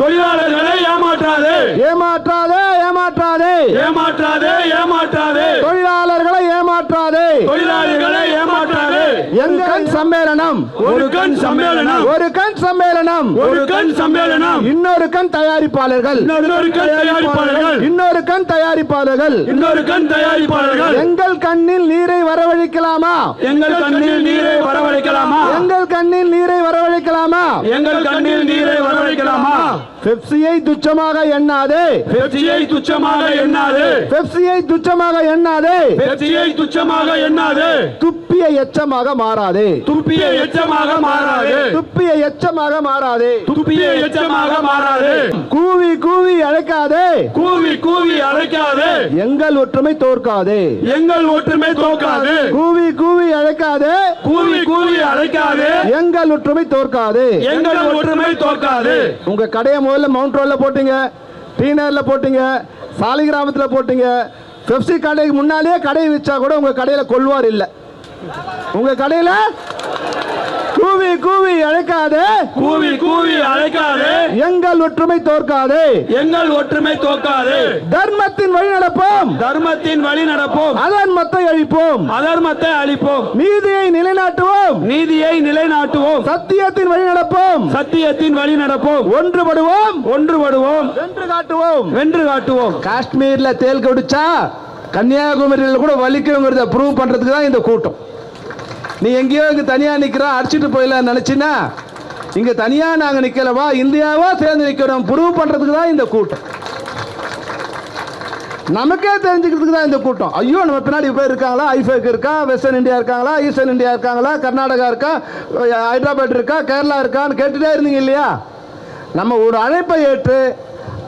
தொழிலாளர்களை ஏமாற்றாதே ஏமாற்றாதே ஏமாற்றாதே ஏமாற்றாதே ஏமாற்றாதே தொழிலாளர்களை ஏமாற்றாதே தொழிலாளர்களை ஏமாற்றாதே எங்கள் சம்மேளனம் ஒரு கண் சம்மேளனம் ஒரு கண் சம்மேளனம் ஒரு கண் சம்மேளனம் இன்னொரு கண் தயாரிப்பாளர்கள் இன்னொரு கண் தயாரிப்பாளர்கள் இன்னொரு கண் தயாரிப்பாளர்கள் இன்னொரு கண் தயாரிப்பாளர்கள் எங்கள் கண்ணில் நீரை வரவழைக்கலாமா எங்கள் கண்ணில் நீரை வரவழைக்கலாமா எங்கள் கண்ணில் நீரை வரவழைக்கலாமா எங்கள் கண்ணில் நீரை வரவழைக்கலாமா பெப்சியை துச்சமாக எண்ணாதே பெப்சியை துச்சமாக எண்ணாதே பெப்சியை துச்சமாக எண்ணாதே பெப்சியை துச்சமாக எண்ணாதே துப்பிய எச்சமாக மாறாதே துப்பிய எச்சமாக மாறாதே துப்பிய எச்சமாக மாறாதே துப்பிய எச்சமாக மாறாதே கூவி கூவி அழைக்காதே கூவி கூவி அழைக்காதே எங்கள் ஒற்றுமை தோற்காதே எங்கள் ஒற்றுமை தோற்காது கூவி கூவி அழைக்காதே கூவி கூவி அழைக்காதே எங்கள் ஒற்றுமை தோற்காது எங்கள் ஒற்றுமை தோற்காது உங்க கடையை முதல்ல மவுண்ட் ரோட்ல போட்டீங்க, டீனர்ல போட்டீங்க, சாலிகிராமத்துல போட்டீங்க. பெப்சி கடைக்கு முன்னாலே கடையை வச்சா கூட உங்க கடையில கொள்வார் இல்ல. உங்க கடையில கூவி கூவி அழைக்காதே கூவி கூவி அழைக்காதே எங்கள் ஒற்றுமை தோற்காதே எங்கள் ஒற்றுமை தோற்காது தர்மத்தின் வழி நடப்போம் தர்மத்தின் வழி நடப்போம் அதர்மத்தை அழிப்போம் அதர்மத்தை அழிப்போம் நீதியை நிலைநாட்டுவோம் நீதியை நிலைநாட்டுவோம் சத்தியத்தின் வழி நடப்போம் சத்தியத்தின் வழி நடப்போம் ஒன்றுபடுவோம் ஒன்றுபடுவோம் வென்று காட்டுவோம் வென்று காட்டுவோம் காஷ்மீர்ல தேல் கடிச்சா கன்னியாகுமரியில கூட வலிக்குங்கிறத ப்ரூவ் பண்றதுக்கு தான் இந்த கூட்டம். நீ எங்கேயோ இங்க தனியா நிக்கிற அடிச்சுட்டு போயிடலாம் நினைச்சினா இங்க தனியா நாங்க நிக்கலவா இந்தியாவா சேர்ந்து நிக்கிறோம் ப்ரூவ் பண்றதுக்கு தான் இந்த கூட்டம். நமக்கே தெரிஞ்சுக்கிறதுக்கு தான் இந்த கூட்டம். ஐயோ நம்ம பின்னாடி பேர் இருக்காங்களா, ஐஃபேக் இருக்கா, வெஸ்டர்ன் இந்தியா இருக்காங்களா, ஈஸ்டர்ன் இந்தியா இருக்காங்களா, கர்நாடகா இருக்கா, ஹைதராபாத் இருக்கா, கேரளா இருக்கான்னு கேட்டுட்டே இருந்தீங்க இல்லையா? நம்ம ஒரு அழைப்பை ஏற்று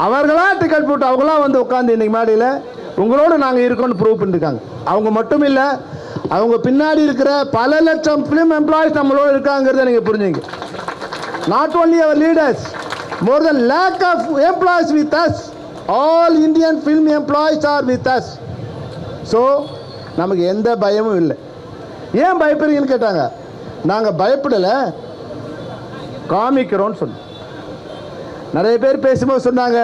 அவர்களா டிக்கெட் போட்டு அவங்களா வந்து உட்காந்து இன்னைக்கு மேடையில் உங்களோட நாங்கள் இருக்கோம்னு ப்ரூவ் பண்ணிருக்காங்க. அவங்க மட்டும் இல்லை, அவங்க பின்னாடி இருக்கிற பல லட்சம் ஃபிலிம் எம்ப்ளாயிஸ் நம்மளோட இருக்காங்கிறத நீங்கள் புரிஞ்சுங்க. Not only our leaders, more than lakh of employees with us. All Indian film employees are with us. So நமக்கு எந்த பயமும் இல்லை. ஏன் பயப்படுறீங்கன்னு கேட்டாங்க. நாங்கள் பயப்படலை, காமிக்கிறோன்னு சொன்னோம். நிறைய பேர் பேசும்போது சொன்னாங்க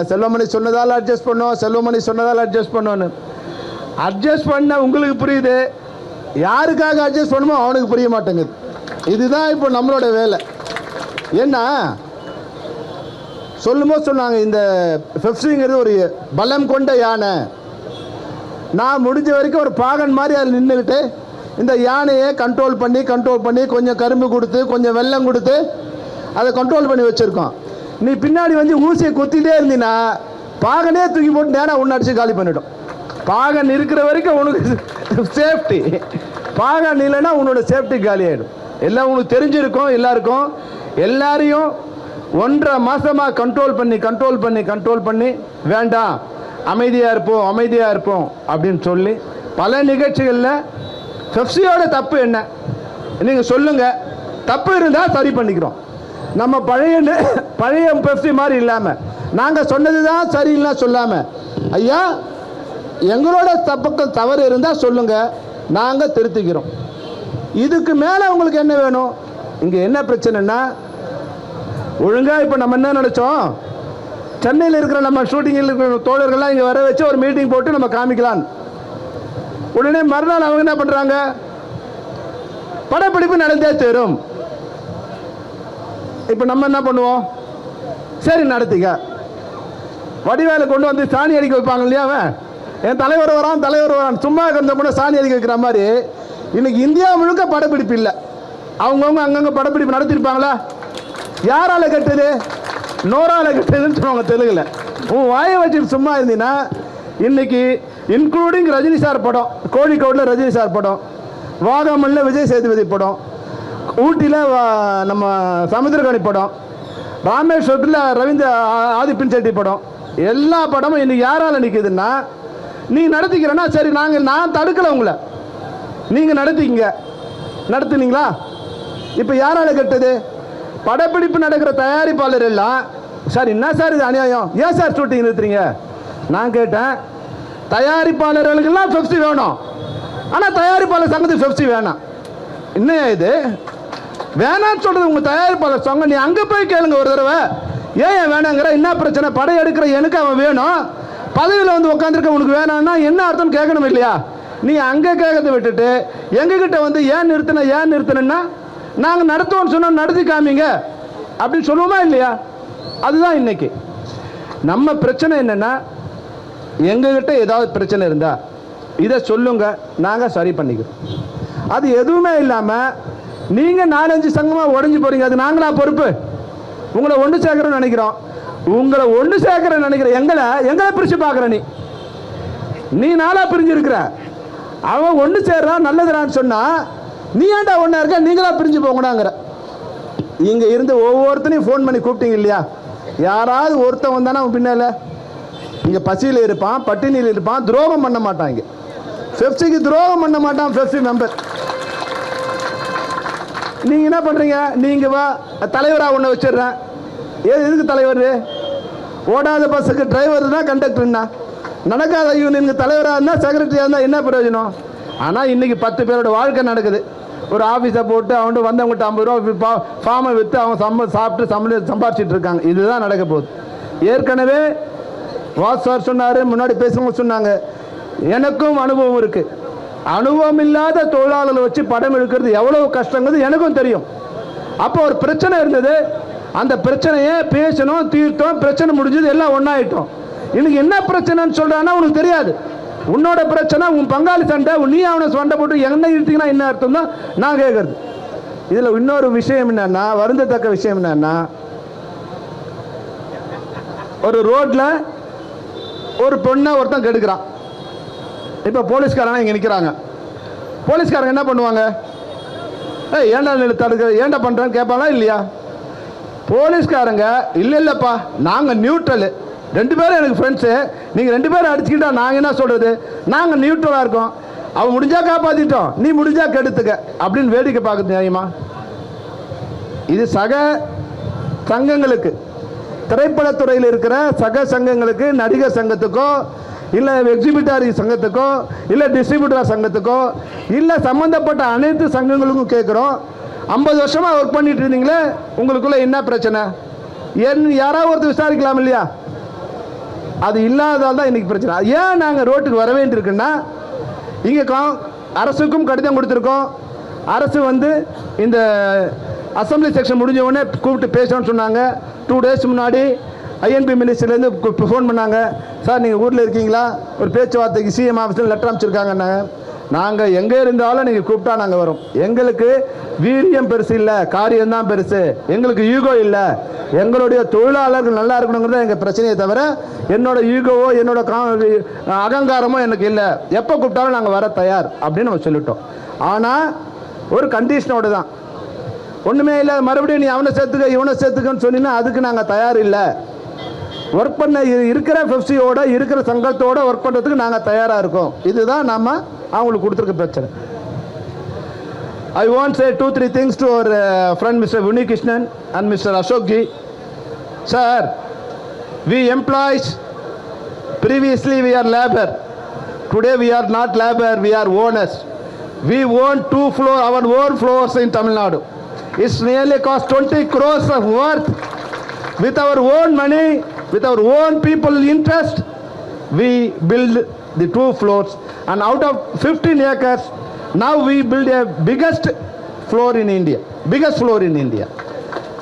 செல்வமணி சொன்னதால் அட்ஜஸ்ட் பண்ணோம், செல்வமணி சொன்னதால் அட்ஜஸ்ட் பண்ணோன்னு. அட்ஜஸ்ட் பண்ண உங்களுக்கு புரியுது, யாருக்காக அட்ஜஸ்ட் பண்ணுமோ அவனுக்கு புரிய மாட்டேங்குது. இதுதான் இப்போ நம்மளோட வேலை. ஏன்னா சொல்லும்போது சொன்னாங்க இந்த பெப்சிங்கிறது ஒரு பலம் கொண்ட யானை. நான் முடிஞ்ச வரைக்கும் ஒரு பாகன் மாதிரி அதில் நின்றுக்கிட்டு இந்த யானையை கண்ட்ரோல் பண்ணி கொஞ்சம் கரும்பு கொடுத்து கொஞ்சம் வெல்லம் கொடுத்து அதை கண்ட்ரோல் பண்ணி வச்சுருக்கோம். நீ பின்னாடி வந்து ஊசியை கொத்திட்டே இருந்தீங்கன்னா பாகனே தூக்கி போட்டு நேராக ஒன்று அடிச்சு காலி பண்ணிவிடும். பாகன் இருக்கிற வரைக்கும் உனக்கு சேஃப்டி, பாகன் இல்லைன்னா உன்னோட சேஃப்டி காலி ஆகிடும். எல்லாம் உனக்கு தெரிஞ்சிருக்கும். எல்லாரையும் 1.5 மாதமாக கண்ட்ரோல் பண்ணி வேண்டாம் அமைதியாக இருப்போம் அப்படின்னு சொல்லி பல நிகழ்ச்சிகளில் பெப்சியோட தப்பு என்ன நீங்கள் சொல்லுங்கள், தப்பு இருந்தால் சரி பண்ணிக்கிறோம். நம்ம பழைய பெப்சி மாதிரி இல்லாமல் நாங்கள் சொன்னது தான் சரியில்லை சொல்லாமல், ஐயா எங்களோட தவறு இருந்தால் சொல்லுங்கள், நாங்கள் திருத்திக்கிறோம். இதுக்கு மேலே உங்களுக்கு என்ன வேணும்? இங்கே என்ன பிரச்சனைன்னா ஒழுங்காக இப்போ நம்ம என்ன நினச்சோம், சென்னையில் இருக்கிற நம்ம ஷூட்டிங்கில் இருக்கிற தோழர்கள்லாம் இங்கே வர வச்சு ஒரு மீட்டிங் போட்டு நம்ம காமிக்கலான்னு. உடனே மறுநாள் அவங்க என்ன பண்ணுறாங்க, படப்பிடிப்பு நடந்தே தரும். இப்போ நம்ம என்ன பண்ணுவோம், சரி நடத்திக்க. வடிவேலை கொண்டு வந்து சாணி அடிக்க வைப்பாங்க இல்லையா, அவன் என் தலைவர் வரான் சும்மா கொஞ்சம் கூட சாணி அடிக்க வைக்கிற மாதிரி இன்னைக்கு இந்தியா முழுக்க படப்பிடிப்பு இல்லை. அவங்கவுங்க அங்கங்கே படப்பிடிப்பு நடத்திருப்பாங்களா? யாரால கட்டுது? நோரால கட்டுதுன்னு சொல்லுவாங்க தெலுங்குல. உன் வாயை வச்சுட்டு சும்மா இருந்தீங்கன்னா இன்னைக்கு இன்க்ளூடிங் ரஜினி சார் படம், கோழிக்கோடில் ரஜினி சார் படம், வாகமன்ல விஜய் சேதுபதி படம், ஊட்டியில் நம்ம சமுத்திரகனி படம், ராமேஸ்வரத்தில் ரவீந்திர ஆதிப்பின் செட்டி படம், எல்லா படமும் இன்னைக்கு யாரால நிற்குதுன்னா நீ நடத்திக்கிறேன்னா சரி, நான் தடுக்கலை உங்களை, நீங்கள் நடத்துனீங்களா? இப்போ யாரால கட்டுது? படப்பிடிப்பு நடக்கிற தயாரிப்பாளர் எல்லாம் சார் என்ன சார் இது அநியாயம், ஏன் சார் ஷூட்டிங் நிறுத்துறீங்க? நான் கேட்டேன், தயாரிப்பாளர்களுக்கெல்லாம் பெப்சி வேணும், ஆனால் தயாரிப்பாளர் சங்கத்துக்கு பெப்சி வேணாம். இன்னும் இது வேணான்னு சொல்றது உங்க தயாரிப்பாளர் சங்கம். நீ அங்கே போய் கேளுங்க ஒரு தடவை. ஏன் வேணாங்கிற? என்ன பிரச்சனை? படையெடுக்கிற எனக்கு அவன் வேணும், பதவியில் வந்து உட்காந்துருக்க உனக்கு வேணாம்னா என்ன அர்த்தம் கேட்கணும் இல்லையா? நீ அங்கே கேட்கறத விட்டுட்டு எங்ககிட்ட வந்து ஏன் நிறுத்தினா நாங்கள் நடத்துவோம்னு சொன்னோம், நடத்தி காமிங்க அப்படின்னு சொல்லுவோமா இல்லையா? அதுதான் இன்னைக்கு நம்ம பிரச்சனை. என்னன்னா, எங்ககிட்ட ஏதாவது பிரச்சனை இருந்தா இதை சொல்லுங்க, நாங்கள் சரி பண்ணிக்கிறோம். அது எதுவுமே இல்லாமல் நீங்கள் 4-5 சங்கமாக உடஞ்சி போறீங்க, அது நாங்களா பொறுப்பு? உங்களை ஒன்று சேர்க்கறோம்னு நினைக்கிறோம். உங்களை ஒன்று சேர்க்கறேன்னு நினைக்கிற எங்களை பிரித்து பார்க்குற நீ நாளாக பிரிஞ்சிருக்கிற. அவன் ஒன்று சேர்றான் நல்லதுறான்னு சொன்னால் நீ ஏன்டா ஒன்றா இருக்க, நீங்களா பிரிஞ்சு போங்கடாங்கிற. இங்கே இருந்து ஒவ்வொருத்தனையும் ஃபோன் பண்ணி கூப்பிட்டீங்க இல்லையா? யாராவது ஒருத்தன் வந்தானா அவன் பின்னால இங்கே பசியில் இருப்பான், பட்டினியில் இருப்பான், துரோகம் பண்ண மாட்டான். இங்கே பெப்சிக்கு துரோகம் பண்ண மாட்டான் பெப்சி மெம்பர். நீங்கள் என்ன பண்ணுறீங்க? நீங்கள் வா தலைவராக ஒன்று வச்சிடுறேன். எதுக்கு தலைவர்? ஓடாத பஸ்ஸுக்கு டிரைவர் தான் கண்டக்டர்னா, நடக்காத யூனியனுக்கு தலைவராக இருந்தால் செக்ரட்டரியாக இருந்தால் என்ன பிரயோஜனம்? ஆனால் இன்றைக்கி 10 பேரோட வாழ்க்கை நடக்குது. ஒரு ஆஃபீஸை போட்டு அவன்ட்டு வந்தவங்ககிட்ட 50 ரூபா ஃபார்மை விற்று அவன் சாப்பிட்டு சம்பாரிச்சிட்டு இருக்காங்க. இதுதான் நடக்க போகுது. ஏற்கனவே வாஸ் சார் சொன்னார், முன்னாடி பேசுறவங்க சொன்னாங்க, எனக்கும் அனுபவம் இருக்குது. அனுபவம் இல்லாத தொழிலாளர்களை வச்சு படம் எடுக்கிறது எவ்வளவு கஷ்டங்கிறது எனக்கும் தெரியும். அப்போ ஒரு பிரச்சனை இருந்தது, அந்த பிரச்சனையை பேசணும், தீர்த்தோம், பிரச்சனை முடிஞ்சது, எல்லாம் ஒன்றாயிட்டோம். இன்னைக்கு என்ன பிரச்சனைன்னு சொல்கிறான்னா உனக்கு தெரியாது. உன்னோட பிரச்சனை, உன் பங்காளி சண்டை, நீ அவனை சண்டை போட்டு என்ன இழுத்தீங்கன்னா என்ன அர்த்தம் தான் நான் கேட்குறது. இதில் இன்னொரு விஷயம் என்னன்னா, வருந்தத்தக்க விஷயம் என்னன்னா, ஒரு ரோட்டில் ஒரு பொண்ணை ஒருத்தன் கெடுக்கிறான். இப்போ போலீஸ்காரங்க இங்கே நிற்கிறாங்க. போலீஸ்காரங்க என்ன பண்ணுவாங்க? ஏன்டா தடுக்க, ஏன்டா பண்ணுறான்னு கேட்பாங்களா இல்லையா? போலீஸ்காரங்க இல்லைப்பா நாங்கள் நியூட்ரலு, 2 பேரும் எனக்கு ஃப்ரெண்ட்ஸு, நீங்கள் 2 பேரும் அடிச்சுக்கிட்டா நாங்கள் என்ன சொல்கிறது? நாங்கள் நியூட்ரலாக இருக்கோம், அவன் முடிஞ்சா காப்பாற்றிட்டோம், நீ முடிஞ்சா கெடுத்துக்க அப்படின்னு வேடிக்கை பார்க்குறது நியாயமா? இது சக சங்கங்களுக்கு, திரைப்படத்துறையில் இருக்கிற சக சங்கங்களுக்கு, நடிகர் சங்கத்துக்கோ இல்லை எக்ஸிபிட்டாரி சங்கத்துக்கோ இல்லை டிஸ்ட்ரிபியூட்டர் சங்கத்துக்கோ இல்லை சம்மந்தப்பட்ட அனைத்து சங்கங்களுக்கும் கேட்குறோம். 50 வருஷமாக ஒர்க் பண்ணிட்டு இருந்தீங்களே, உங்களுக்குள்ள என்ன பிரச்சனை? யாராவது ஒருத்தர் விசாரிக்கலாம் இல்லையா? அது இல்லாததால் தான் இன்னைக்கு பிரச்சனை. ஏன் நாங்கள் ரோட்டுக்கு வர வேண்டியிருக்குன்னா, இங்கே அரசுக்கும் கடிதம் கொடுத்துருக்கோம். அரசு வந்து இந்த அசம்பிளி செக்ஷன் முடிஞ்ச உடனே கூப்பிட்டு பேசணும்னு சொன்னாங்க. 2 டேஸ் முன்னாடி ஐஎன்பி மினிஸ்டர்லேருந்து ஃபோன் பண்ணாங்க, சார் நீங்கள் ஊரில் இருக்கீங்களா, ஒரு பேச்சுவார்த்தைக்கு சிஎம் ஆஃபீஸில் லெட்டர் அமைச்சிருக்காங்கன்னாங்க. நாங்கள் எங்கே இருந்தாலும் நீங்கள் கூப்பிட்டா நாங்கள் வரோம். எங்களுக்கு வீரியம் பெருசு இல்லை, காரியம்தான் பெருசு. எங்களுக்கு ஈகோ இல்லை, எங்களுடைய தொழிலாளர்கள் நல்லா இருக்கணுங்கிறத எங்கள் பிரச்சனையை தவிர என்னோட ஈகோவோ என்னோட அகங்காரமோ எனக்கு இல்லை. எப்போ கூப்பிட்டாலும் நாங்கள் வர தயார் அப்படின்னு நம்ம சொல்லிட்டோம். ஆனால் ஒரு கண்டிஷனோடு தான், ஒன்றுமே இல்லை மறுபடியும் நீ அவனை சேர்த்துக்க இவனை சேர்த்துக்கன்னு சொன்னீங்கன்னா அதுக்கு நாங்கள் தயார் இல்லை. ஒர்க் பண்ண இருக்கிற பெப்சியோட இருக்கிற சங்கத்தோட ஒர்க் பண்ணுறதுக்கு நாங்கள் தயாராக இருக்கோம். இதுதான் நம்ம அவங்களுக்கு கொடுத்துருக்க பிரச்சனை. I want to say 2-3 things to our friend Mr. Vuni Krishnan and Mr. Ashok ji. Sir, we employees, previously we are labor. Today we are not labor, we are owners. We own 2 floors, our own floors in Tamil Nadu. It's nearly cost 20 crores of worth. With our own money, with our own people interest, we build the 2 floors, and out of 15 acres, now we build a biggest floor in India.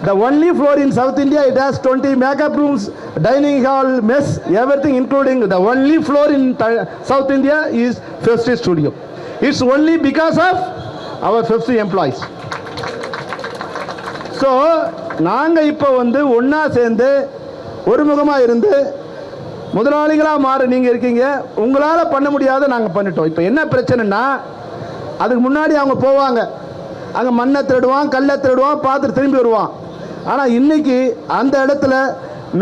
The only floor in South India, it has 20 makeup rooms, dining hall, mess, everything including. The only floor in South India is Fifty Studio. It's only because of our 50 employees. So நாங்கள் இப்போ வந்து ஒன்றா சேர்ந்து ஒருமுகமாக இருந்து முதலாளிகளாக மாற நீங்கள் இருக்கீங்க. உங்களால் பண்ண முடியாத நாங்கள் பண்ணிட்டோம். இப்போ என்ன பிரச்சனைனா, அதுக்கு முன்னாடி அவங்க போவாங்க, அங்கே மண்ணை திருடுவான், கல்லை திருடுவான், பார்த்துட்டு திரும்பி வருவான். ஆனால் இன்னைக்கு அந்த இடத்துல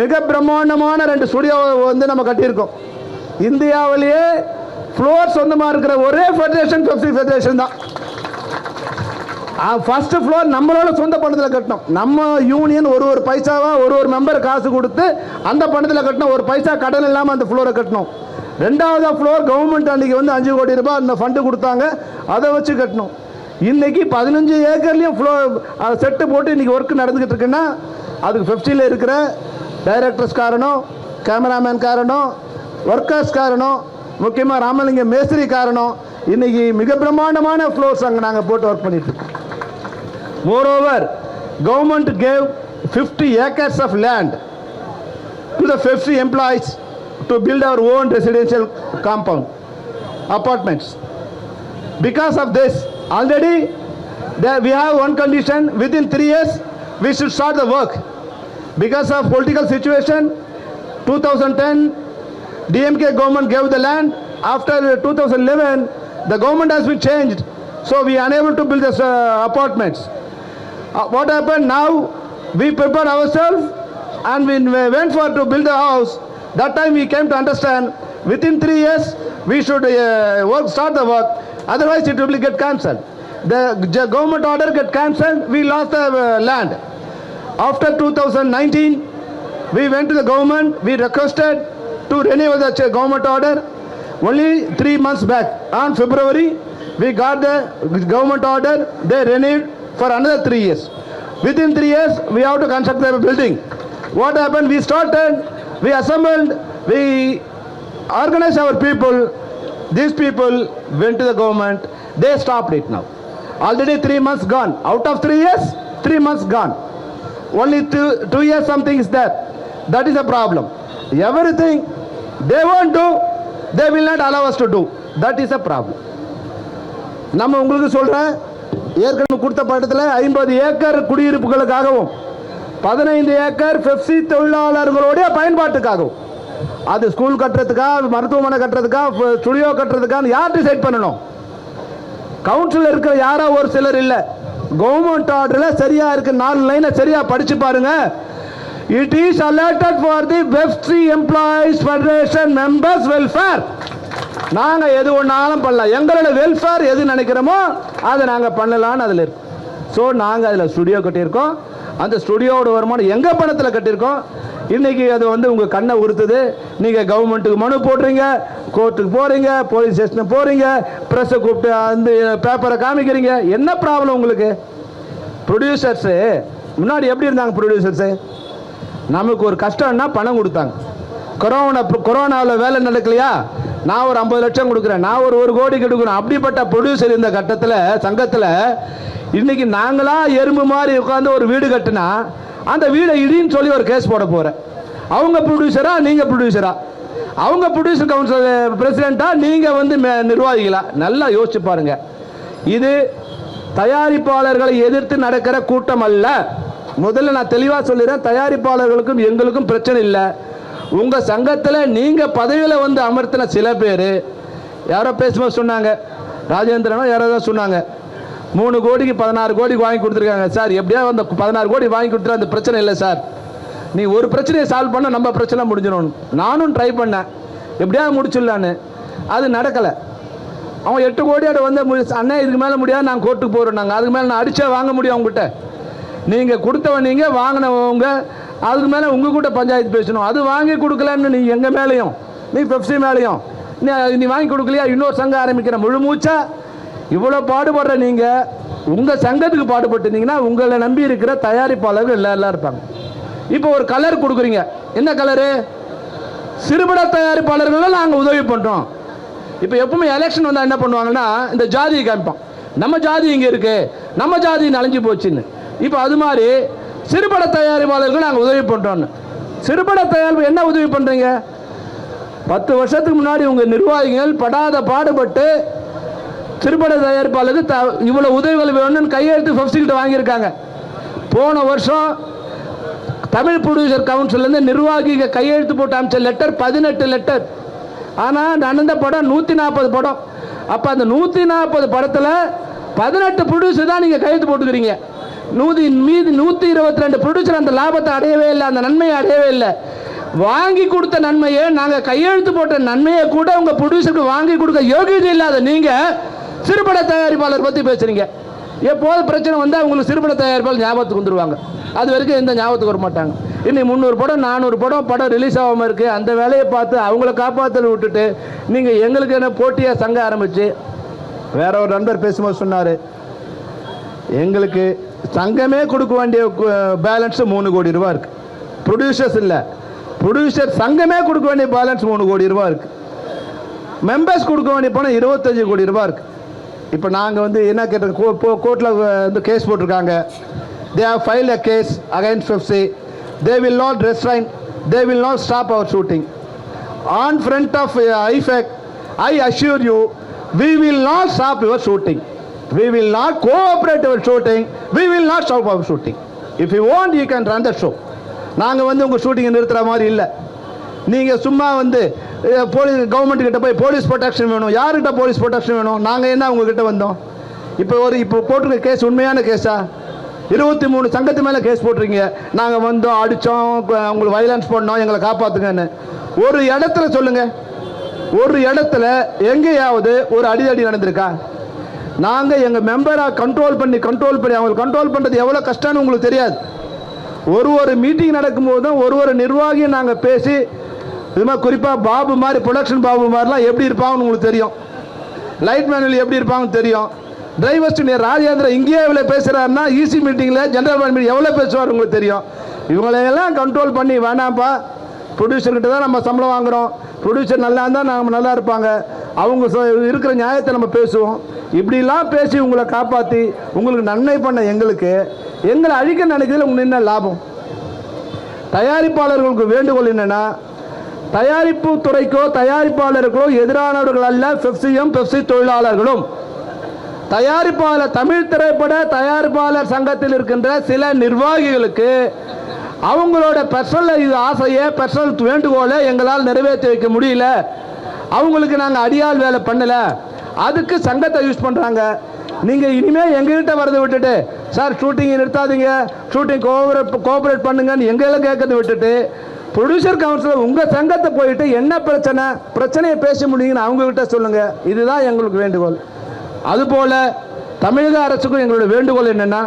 மிக பிரம்மாண்டமான 2 ஸ்டுடியோவை வந்து நம்ம கட்டியிருக்கோம். இந்தியாவிலேயே ஃப்ளோர் சொந்தமாக இருக்கிற ஒரே ஃபெடரேஷன் பெப்சி ஃபெடரேஷன் தான். ஃபர்ஸ்ட் ஃப்ளோர் நம்மளோட சொந்த பணத்தில் கட்டணும். நம்ம யூனியன் ஒரு பைசாவா ஒரு மெம்பர் காசு கொடுத்து அந்த பணத்தில் கட்டணும். ஒரு பைசா கடன் இல்லாமல் அந்த ஃப்ளோரை கட்டணும். 2வது ஃப்ளோர் கவர்மெண்ட் அன்றைக்கி வந்து 5 கோடி ரூபாய் அந்த ஃபண்டு கொடுத்தாங்க, அதை வச்சு கட்டணும். இன்றைக்கி 15 ஏக்கர்லேயும் ஃப்ளோர் செட்டு போட்டு இன்றைக்கி ஒர்க் நடந்துக்கிட்டு இருக்குன்னா அதுக்கு 50ல் இருக்கிற டைரக்டர்ஸ் காரணம், கேமராமேன் காரணம், ஒர்க்கர்ஸ் காரணம், முக்கியமாக ராமலிங்கம் மேஸ்திரி காரணம். இன்னைக்கு மிக பிரம்மாண்டமான ஃப்ளோர்ஸ் அங்கே நாங்கள் போட்டு ஒர்க் பண்ணிட்டு இருக்கோம். Moreover, government gave 50 acres of land to the FEFC employees to build our own residential compound, apartments. Because of this, already we have one condition: within 3 years we should start the work. Because of political situation, 2010 DMK government gave the land. After 2011 the government has been changed, so we are unable to build the apartments. What happened now? We prepared ourselves and we went for to build the house. That time we came to understand within 3 years we should start the work, otherwise it will get cancelled. The government order get cancelled, we lost the land. After 2019 we went to the government, we requested to renew the government order. Only 3 months back on February we got the government order, they renewed for another 3 years. Within 3 years we have to construct the building. What happened? We started, we assembled, we organized our people. These people went to the government, they stopped it now. Already 3 months gone. Out of 3 years, 3 months gone. Only 2 years something is there. That is a problem. Everything they won't do, they will not allow us to do. That is a problem. நம்ம உங்களுக்கு சொல்கிறேன், ஏற்கனவே கொடுத்த பட்டத்தில் 50 acre குடியிருப்புகளுக்காகவும் 15 acre Pepsi தொழிலாளர்களுடைய பயன்பாட்டுக்காகவும், அது school கட்டுறதுக்கா, மருத்துவமனை கட்டுறதுக்கா, studio கட்டுறதுக்கான்னு யார் டிசைட் பண்ணணும்? கவுன்சில் இருக்கிற யாரோ ஒரு சிலர் இல்லை. கவர்மெண்ட் ஆர்டரில் சரியா இருக்கு, 4 லைனை சரியா படிச்சு பாருங்க. It is allotted for the Pepsi employees federation members welfare. நாங்கள் எது ஒன்றாலும் பண்ணலாம், எங்களோட வெல்ஃபேர் எது நினைக்கிறோமோ அதை நாங்கள் பண்ணலான்னு அதில் இருக்கு. ஸோ நாங்கள் அதில் ஸ்டுடியோ கட்டியிருக்கோம். அந்த ஸ்டுடியோவோட வருமானம் எங்கள் பணத்தில் கட்டியிருக்கோம். இன்றைக்கி அது வந்து உங்கள் கண்ணை உறுத்துது. நீங்கள் கவர்மெண்ட்டுக்கு மனு போடுறீங்க, கோர்ட்டுக்கு போகிறீங்க, போலீஸ் ஸ்டேஷனுக்கு போகிறீங்க, ப்ரெஸ்ஸை கூப்பிட்டு அந்த பேப்பரை காமிக்கிறீங்க. என்ன ப்ராப்ளம் உங்களுக்கு? ப்ரொடியூசர்ஸு முன்னாடி எப்படி இருந்தாங்க? ப்ரொடியூசர்ஸு நமக்கு ஒரு கஷ்டம்னா பணம் கொடுத்தாங்க. கொரோனாவில் வேலை நடக்கலையா, நான் ஒரு 50 லட்சம் கொடுக்குறேன், நான் ஒரு 1 கோடி கொடுக்குறேன். அப்படிப்பட்ட ப்ரொடியூசர் இந்த கட்டத்தில் சங்கத்தில் இன்னைக்கு நாங்களா எறும்பு மாதிரி உட்காந்து ஒரு வீடு கட்டினா அந்த வீடை இடின்னு சொல்லி ஒரு கேஸ் போட போகிறேன். அவங்க ப்ரொடியூசரா, நீங்கள் ப்ரொடியூசரா? அவங்க ப்ரொடியூசர் கவுன்சில் பிரசிடெண்ட்டா, நீங்கள் வந்து நிர்வாகிகளா? நல்லா யோசிச்சு பாருங்க. இது தயாரிப்பாளர்களை எதிர்த்து நடக்கிற கூட்டம் அல்ல. முதல்ல நான் தெளிவாக சொல்லிடுறேன், தயாரிப்பாளர்களுக்கும் எங்களுக்கும் பிரச்சனை இல்லை. உங்கள் சங்கத்தில் நீங்கள் பதவியில் வந்து அமர்த்தின சில பேர் யாரோ பேசும்போது சொன்னாங்க, ராஜேந்திரனோ யாரோ தான் சொன்னாங்க, 3 கோடிக்கு 16 கோடிக்கு வாங்கி கொடுத்துருக்காங்க சார். எப்படியா அந்த 16 கோடி வாங்கி கொடுத்துரு, அந்த பிரச்சனை இல்லை சார். நீ ஒரு பிரச்சனையை சால்வ் பண்ண நம்ம பிரச்சனை முடிஞ்சிடும். நானும் ட்ரை பண்ணேன், எப்படியா முடிச்சிடலான்னு. அது நடக்கலை. அவன் 8 கோடியோட வந்து அண்ணன் இதுக்கு மேலே முடியாது, நான் கோர்ட்டுக்கு போகிறோம். நாங்கள் அதுக்கு மேலே நான் அடித்தே வாங்க முடியும் அவங்ககிட்ட. நீங்கள் கொடுத்தவன் நீங்கள், வாங்கினவங்க அதுக்கு மேலே உங்கள் கூட பஞ்சாயத்து பேசணும். அது வாங்கி கொடுக்கலன்னு நீ எங்கள் மேலேயும், நீ பெப்சி மேலேயும் நீ வாங்கி கொடுக்கலையா, இன்னொரு சங்கம் ஆரம்பிக்கிற முழு மூச்சா இவ்வளோ பாடுபடுற நீங்கள் உங்கள் சங்கத்துக்கு பாடுபட்டுருந்தீங்கன்னா உங்களை நம்பி இருக்கிற தயாரிப்பாளர்கள் எல்லாம் இருப்பாங்க. இப்போ ஒரு கலர் கொடுக்குறீங்க, என்ன கலரு? சிறுபட தயாரிப்பாளர்களும் நாங்கள் உதவி பண்ணுறோம். இப்போ எப்பவுமே எலெக்ஷன் வந்தால் என்ன பண்ணுவாங்கன்னா, இந்த ஜாதியை காமிப்போம், நம்ம ஜாதி இங்கே இருக்கு, நம்ம ஜாதி நனைஞ்சு போச்சுன்னு. இப்போ அது மாதிரி சிறுபட தயாரிப்பாளர்கள் நாங்கள் உதவி பண்ணுறோன்னு. சிறுபட தயாரிப்பு என்ன உதவி பண்ணுறீங்க? 10 வருஷத்துக்கு முன்னாடி உங்கள் நிர்வாகிகள் படாத பாடுபட்டு சிறுபட தயாரிப்பாளருக்கு இவ்வளோ உதவிகள் வேணும்னு கையெழுத்து பெப்சிக்கிட்ட வாங்கியிருக்காங்க. போன வருஷம் தமிழ் ப்ரொடியூசர் கவுன்சிலேருந்து நிர்வாகிகள் கையெழுத்து போட்டு அமைச்ச லெட்டர் 18 லெட்டர். ஆனால் நடந்த படம் 140 படம். அப்போ அந்த 140 படத்தில் 18 ப்ரொடியூசர் தான் நீங்கள் கையெழுத்து போட்டுக்கிறீங்க. மீதி 122 ப்ரொடியூசர் அந்த லாபத்தை அடையவே இல்லை, அந்த நன்மையை அடையவே இல்லை. வாங்கி கொடுத்த நன்மையை, நாங்கள் கையெழுத்து போட்ட நன்மையை கூட உங்கள் ப்ரொடியூசருக்கு வாங்கி கொடுக்க யோகியதை இல்லாத நீங்கள் சிறுபட தயாரிப்பாளர் பற்றி பேசுகிறீங்க. எப்போது பிரச்சனை வந்தால் அவங்களுக்கு சிறுபட தயாரிப்பாளர் ஞாபகத்துக்கு வந்துடுவாங்க. அது வரைக்கும் எந்த ஞாபகத்துக்கு வர மாட்டாங்க. இன்னைக்கு 300 படம் 400 படம் ரிலீஸ் ஆகாமல் இருக்குது. அந்த வேலையை பார்த்து அவங்கள காப்பாற்ற விட்டுட்டு நீங்கள் எங்களுக்கு என்ன போட்டியாக சங்கம் ஆரம்பித்து, வேற ஒரு நண்பர் பேசும்போது சொன்னார், எங்களுக்கு சங்கமே கொடுக்க வேண்டிய பேலன்ஸ் 3 கோடி ரூபா இருக்குது. ப்ரொடியூசர்ஸ் இல்லை, ப்ரொடியூசர் சங்கமே கொடுக்க வேண்டிய பேலன்ஸ் 3 கோடி ரூபாய் இருக்குது. மெம்பர்ஸ் கொடுக்க வேண்டிய பணம் 25 கோடி ரூபாய் இருக்குது. இப்போ நாங்கள் வந்து என்ன கேட்டிருக்கோம், கோர்ட்டில் வந்து கேஸ் போட்டிருக்காங்க. They have filed a case against FEFSI. They will not restrain, they will not stop our shooting. On front of IFEC, I assure you, we will not stop your shooting. We will not cooperate your shooting. We will not stop our shooting. If you want, you can run the show. நாங்கள் வந்து உங்கள் ஷூட்டிங்கை நிறுத்துகிற மாதிரி இல்லை. நீங்கள் சும்மா வந்து police government கிட்ட போய் போலீஸ் ப்ரொடெக்ஷன் வேணும். யார்கிட்ட போலீஸ் ப்ரொடெக்ஷன் வேணும்? நாங்கள் என்ன உங்ககிட்ட வந்தோம்? இப்போ போட்டிருக்க கேஸ் உண்மையான கேஸா? 23 சங்கத்து மேலே கேஸ் போட்டிருக்கீங்க. நாங்கள் வந்தோம், அடித்தோம், உங்களுக்கு வைலன்ஸ் பண்ணோம், எங்களை காப்பாற்றுங்கன்னு. ஒரு இடத்துல சொல்லுங்கள், ஒரு இடத்துல எங்கேயாவது ஒரு அடிதடி நடந்திருக்கா? நாங்கள் எங்கள் மெம்பரை கண்ட்ரோல் பண்ணி அவங்களை கண்ட்ரோல் பண்ணுறது எவ்வளோ கஷ்டம்னு உங்களுக்கு தெரியாது. ஒரு மீட்டிங் நடக்கும்போதும் ஒரு நிர்வாகியும் நாங்கள் பேசி, இது மாதிரி குறிப்பாக பாபு மாதிரி, ப்ரொடக்ஷன் பாபு மாதிரிலாம் எப்படி இருப்பாங்கன்னு உங்களுக்கு தெரியும். லைட் மேனுவல் எப்படி இருப்பாங்கன்னு தெரியும். டிரைவர்ஸ் ராஜேந்திர இங்கேயே இவ்வளோ பேசுகிறாருன்னா ஈசி மீட்டிங்கில் ஜென்ரல் மீட்டிங் எவ்வளோ பேசுவார் உங்களுக்கு தெரியும். இவங்களையெல்லாம் கண்ட்ரோல் பண்ணி, வேணாம்ப்பா, ப்ரொடியூசர்கிட்ட தான் நம்ம சம்பளம் வாங்குகிறோம், ப்ரொடியூசர் நல்லா இருந்தால் நம்ம நல்லா இருப்பாங்க, அவங்க இருக்கிற நியாயத்தை நம்ம பேசுவோம், இப்படிலாம் பேசி உங்களை காப்பாற்றி உங்களுக்கு நன்மை பண்ண எங்களை அழிக்க நினைக்கிறதுல உங்களுக்கு என்ன லாபம்? தயாரிப்பாளர்களுக்கு வேண்டுகோள் என்னென்னா, தயாரிப்பு துறைக்கோ தயாரிப்பாளர்களோ எதிரானவர்கள் அல்ல பெப்சியும் பெப்சி தொழிலாளர்களும். தமிழ் திரைப்பட தயாரிப்பாளர் சங்கத்தில் இருக்கின்ற சில நிர்வாகிகளுக்கு அவங்களோட பர்சனல் ஆசையை, பர்சனல் வேண்டுகோளை எங்களால் நிறைவேற்றி வைக்க முடியல, அவங்களுக்கு நாங்கள் அடியால் வேலை பண்ணலை, அதுக்கு சங்கத்தை யூஸ் பண்ணுறாங்க. நீங்கள் இனிமேல் எங்ககிட்ட வரதை விட்டுட்டு, சார் ஷூட்டிங்கை நிறுத்தாதீங்க, ஷூட்டிங் கோஆப்ரேட் பண்ணுங்கன்னு எங்கெல்லாம் கேட்கறதை விட்டுட்டு, ப்ரொடியூசர் கவுன்சிலர் உங்கள் சங்கத்தை போயிட்டு என்ன பிரச்சனையை பேச முடியுங்கன்னு அவங்ககிட்ட சொல்லுங்கள். இதுதான் எங்களுக்கு வேண்டுகோள். அதுபோல் தமிழக அரசுக்கும் எங்களோட வேண்டுகோள் என்னென்னா,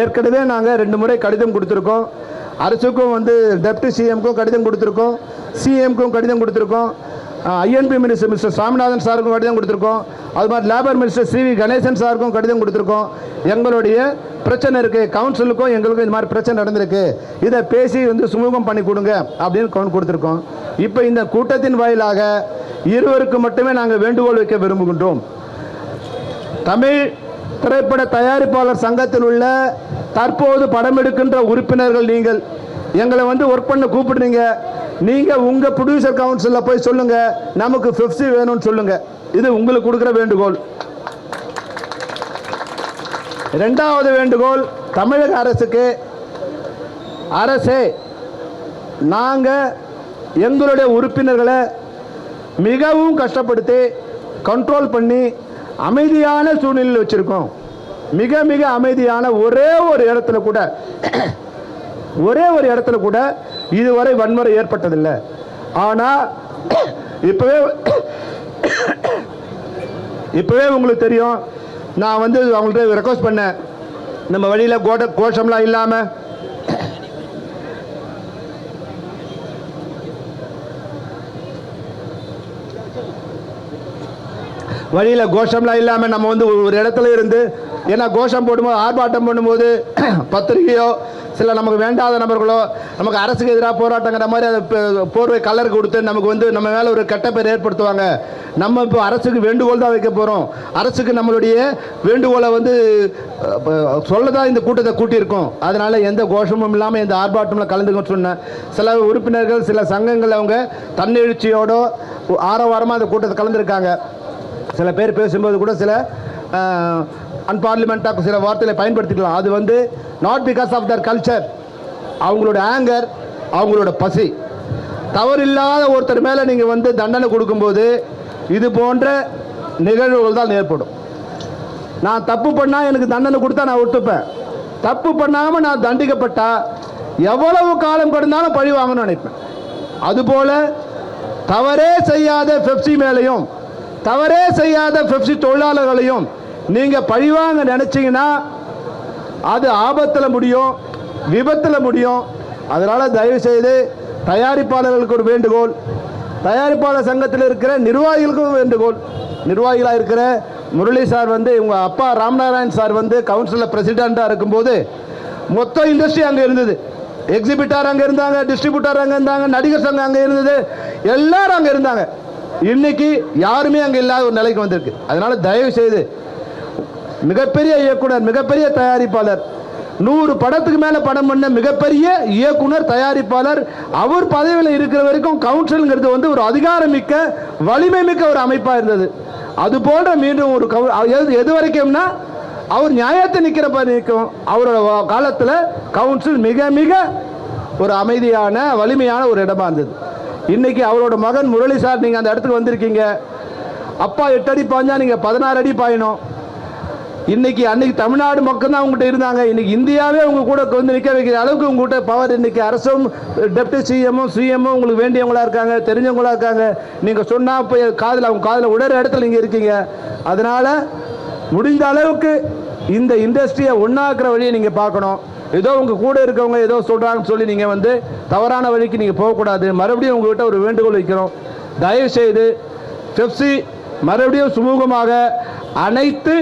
ஏற்கனவே நாங்கள் 2 முறை கடிதம் கொடுத்துருக்கோம். அரசுக்கும் வந்து டெப்டி சிஎம்க்கும் கடிதம் கொடுத்துருக்கோம், சிஎம்க்கும் கடிதம் கொடுத்துருக்கோம், ஐஎன்பி மினிஸ்டர் மிஸ்டர் சாமிநாதன் சாருக்கும் கடிதம் கொடுத்துருக்கோம், அது மாதிரி லேபர் மினிஸ்டர் CV கணேசன் சாருக்கும் கடிதம் கொடுத்துருக்கோம். எங்களுடைய பிரச்சனை இருக்குது, கவுன்சிலுக்கும் எங்களுக்கும் இந்த மாதிரி பிரச்சனை நடந்திருக்கு, இதை பேசி வந்து சுமூகம் பண்ணி கொடுங்க அப்படின்னு கொடுத்துருக்கோம். இப்போ இந்த கூட்டத்தின் வாயிலாக இருவருக்கு மட்டுமே நாங்கள் வேண்டுகோள் வைக்க விரும்புகின்றோம். தமிழ் திரைப்பட தயாரிப்பாளர் சங்கத்தில் உள்ள தற்போது படம் எடுக்கின்ற உறுப்பினர்கள், நீங்கள் எங்களை வந்து ஒர்க் பண்ண கூப்பிடுறீங்க, நீங்கள் உங்கள் ப்ரொடியூசர் கவுன்சிலில் போய் சொல்லுங்கள், நமக்கு பெப்சி வேணும்னு சொல்லுங்கள். இது உங்களுக்கு கொடுக்குற வேண்டுகோள். 2வது வேண்டுகோள் தமிழக அரசுக்கு, அரசே நாங்கள் எங்களுடைய உறுப்பினர்களை மிகவும் கஷ்டப்படுத்தி கண்ட்ரோல் பண்ணி அமைதியான சூழ்நிலையில் வச்சுருக்கோம். மிக மிக அமைதியான ஒரே ஒரு இடத்துல கூட இதுவரை வன்முறை ஏற்பட்டதில்லை. ஆனால் இப்போவே உங்களுக்கு தெரியும், நான் வந்து அவங்கள்ட்ட ரெக்வஸ்ட் பண்ணேன், நம்ம வழியில் கோஷம்லாம் இல்லாமல் நம்ம வந்து ஒரு இடத்துல இருந்து, ஏன்னா கோஷம் போடும்போது, ஆர்ப்பாட்டம் பண்ணும்போது பத்திரிகையோ சில நமக்கு வேண்டாத நபர்களோ நமக்கு அரசுக்கு எதிராக போராட்டங்கிற மாதிரி அதை போர்வை கலர் கொடுத்து நமக்கு வந்து நம்ம மேலே ஒரு கெட்ட பேர் ஏற்படுத்துவாங்க. நம்ம இப்போ அரசுக்கு வேண்டுகோள் தான் வைக்க போகிறோம். அரசுக்கு நம்மளுடைய வேண்டுகோளை வந்து சொல்ல தான் இந்த கூட்டத்தை கூட்டியிருக்கோம். அதனால் எந்த கோஷமும் இல்லாமல் எந்த ஆர்ப்பாட்டமில் கலந்துக்க சொன்னேன். சில உறுப்பினர்கள், சில சங்கங்கள் அவங்க தன்னெழுச்சியோடு ஆரவாரமாக அந்த கூட்டத்தை கலந்துருக்காங்க. சில பேர் பேசும்போது கூட சில அன்பார்லிமெண்ட்டாக சில வார்த்தைகளை பயன்படுத்திக்கலாம். அது வந்து not because of their culture, அவங்களோட ஆங்கர், அவங்களோட பசி. தவறில்லாத ஒருத்தர் மேலே நீங்கள் வந்து தண்டனை கொடுக்கும்போது இது போன்ற நிகழ்வுகள் தான் ஏற்படும். நான் தப்பு பண்ணால் எனக்கு தண்டனை கொடுத்தா நான் ஒத்துப்பேன். தப்பு பண்ணாமல் நான் தண்டிக்கப்பட்டால் எவ்வளவு காலம் கடந்தாலும் பழி வாங்கணும்னு நினைப்பேன். அதுபோல் தவறே செய்யாத பெப்சி மேலேயும், தவறே செய்யாத பெப்சி தொழிலாளர்களையும் நீங்கள் பழிவாங்க நினைச்சீங்கன்னா அது ஆபத்தில் முடியும், விபத்தில் முடியும். அதனால் தயவுசெய்து தயாரிப்பாளர்களுக்கு ஒரு வேண்டுகோள், தயாரிப்பாளர் சங்கத்தில் இருக்கிற நிர்வாகிகளுக்கும் வேண்டுகோள். நிர்வாகிகளாக இருக்கிற முரளி சார் வந்து, உங்கள் அப்பா ராம்நாராயண் சார் வந்து கவுன்சிலில் பிரசிடெண்ட்டாக இருக்கும்போது மொத்த இண்டஸ்ட்ரி அங்கே இருந்தது. எக்ஸிபிட்டார் அங்கே இருந்தாங்க, டிஸ்ட்ரிபியூட்டர் அங்கே இருந்தாங்க, நடிகர் சங்கம் அங்கே இருந்தது, எல்லாரும் அங்கே இருந்தாங்க. இன்னைக்கு யாருமே அங்கே இல்லாத ஒரு நிலைக்கு வந்திருக்கு. அதனால தயவு செய்து மிகப்பெரிய இயக்குனர், மிகப்பெரிய தயாரிப்பாளர், 100 படத்துக்கு மேல படம் பண்ண மிகப்பெரிய இயக்குனர், தயாரிப்பாளர், அவர் பதவியில் இருக்கிற வரைக்கும் கவுன்சில்ங்கிறது வந்து ஒரு அதிகாரமிக்க வலிமை மிக்க ஒரு அமைப்பா இருந்தது. அது போன்ற மீண்டும் ஒரு எது வரைக்கும்னா அவர் நியாயத்தை நிற்கிறப்ப நிற்கும். அவரோட காலத்தில் கவுன்சில் மிக மிக ஒரு அமைதியான வலிமையான ஒரு இடமா இருந்தது. இன்னைக்கு அவரோட மகன் முரளி சார், நீங்க அந்த இடத்துக்கு வந்திருக்கீங்க. அப்பா 8 அடி பாய்ஞ்சா நீங்க 16 அடி பாயணும். அன்னைக்கு தமிழ்நாடு மக்கள் தான் உங்ககிட்ட இருந்தாங்க. இன்னைக்கு இந்தியாவே உங்க கூட வந்து நிற்க வைக்கிற அளவுக்கு உங்ககிட்ட பவர். இன்னைக்கு அரசும் டெப்டி சிஎம்மும் சிஎம்மும் உங்களுக்கு வேண்டியவங்களா இருக்காங்க, தெரிஞ்சவங்களா இருக்காங்க. நீங்க சொன்னா போய் காதில் அவங்க காதில் உடற இடத்துல நீங்க இருக்கீங்க. அதனால முடிந்த அளவுக்கு இந்த இண்டஸ்ட்ரியை ஒன்னாக்குற வழியை நீங்க பார்க்கணும். ஏதோ உங்க கூட இருக்கவங்க ஏதோ சொல்றாங்கன்னு சொல்லி நீங்க வந்து தவறான வழிக்கு நீங்க போகக்கூடாது. மறுபடியும் உங்ககிட்ட ஒரு வேண்டுகோள் வைக்கிறோம். தயவு செய்து பெப்சி மறுபடியும் சுமூகமாக அனைத்து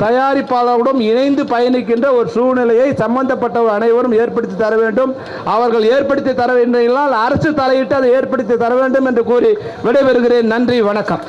தயாரிப்பாளர்களுடன் இணைந்து பயணிக்கின்ற ஒரு சூழ்நிலையை சம்பந்தப்பட்டவர் அனைவரும் ஏற்படுத்தி தர வேண்டும். அவர்கள் ஏற்படுத்தி தர வேண்டினால் அரசு தலையிட்டு அதை ஏற்படுத்தி தர வேண்டும் என்று கூறி விடைபெறுகிறேன். நன்றி, வணக்கம்.